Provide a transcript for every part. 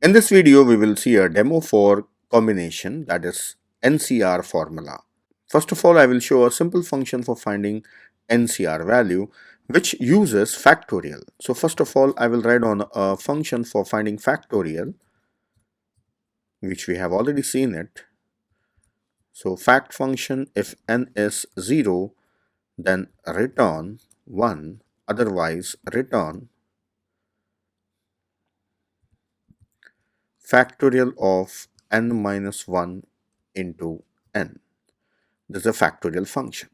In this video, we will see a demo for combination, that is nCr formula. First of all, I will show a simple function for finding nCr value which uses factorial. So first of all, I will write on a function for finding factorial, which we have already seen it. So fact function, if n is 0, then return 1, otherwise return factorial of n minus 1 into n. This is a factorial function.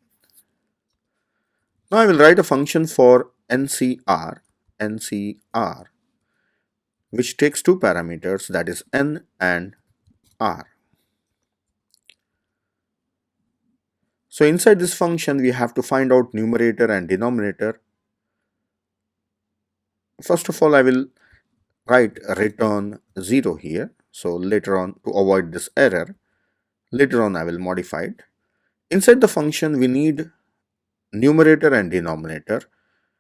Now I will write a function for nCr, which takes two parameters, that is n and r. So inside this function, we have to find out numerator and denominator. First of all, I will write return 0 here. So later on, to avoid this error, later on I will modify it. Inside the function, we need numerator and denominator.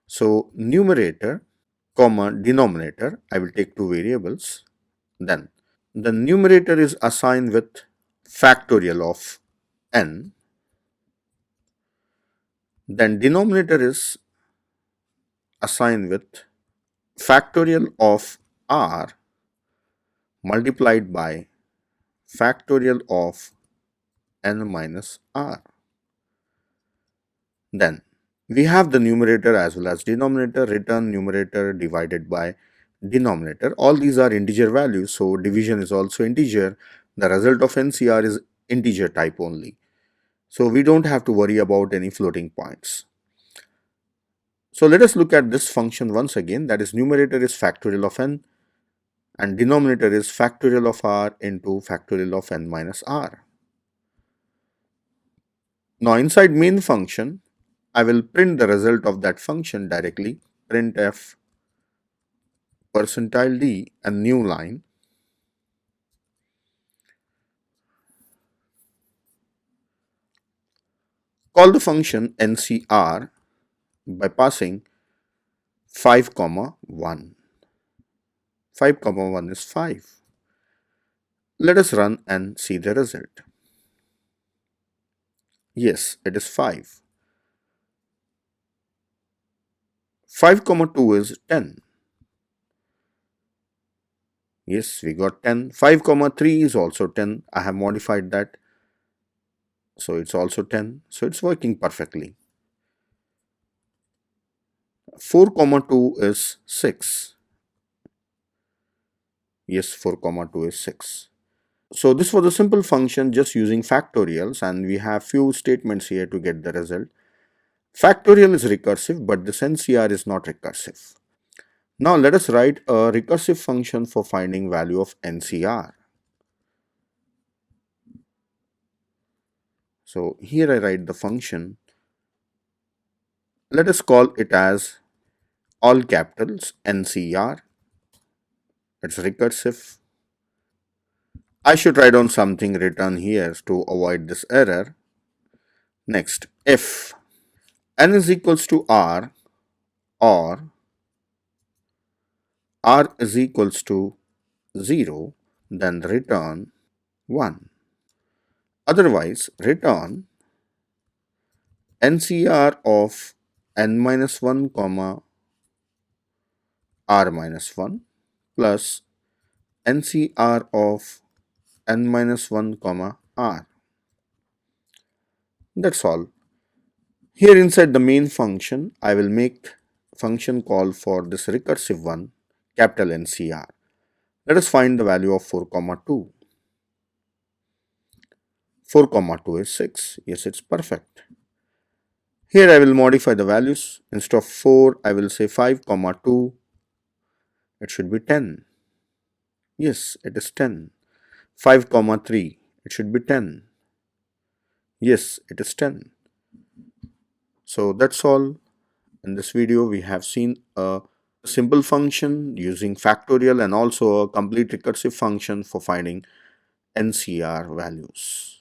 So numerator comma denominator, I will take two variables. Then the numerator is assigned with factorial of n. Then denominator is assigned with factorial of r multiplied by factorial of n minus r. Then we have the numerator as well as denominator. Return numerator divided by denominator. All these are integer values, so division is also integer. The result of nCr is integer type only. So we don't have to worry about any floating points. So let us look at this function once again, that is numerator is factorial of n and denominator is factorial of r into factorial of n minus r. Now inside main function, I will print the result of that function directly, printf %d, a new line. Call the function nCr by passing 5, 1. 5, 1 is 5. Let us run and see the result. Yes, it is 5. 5, 2 is 10. Yes, we got 10. 5, 3 is also 10. I have modified that. So it's also 10. So it's working perfectly. 4, 2 is 6. Yes, 4, 2 is 6. So this was a simple function just using factorials, and we have few statements here to get the result. Factorial is recursive, but this nCr is not recursive. Now let us write a recursive function for finding value of nCr. So here I write the function. Let us call it as all capitals nCr. It's recursive. I should write down something written here to avoid this error. Next, if n is equals to r or r is equals to 0, then return 1. Otherwise, return nCr of n minus 1 comma r minus 1 plus nCr of n minus 1 comma r. That's all. Here inside the main function, I will make function call for this recursive one, capital nCr. Let us find the value of 4, 2. 4, 2 is 6. Yes, it's perfect. Here I will modify the values. Instead of 4, I will say 5, 2. It should be 10. Yes, it is 10. 5, 3. It should be 10. Yes, it is 10. So that's all. In this video, we have seen a simple function using factorial and also a complete recursive function for finding nCr values.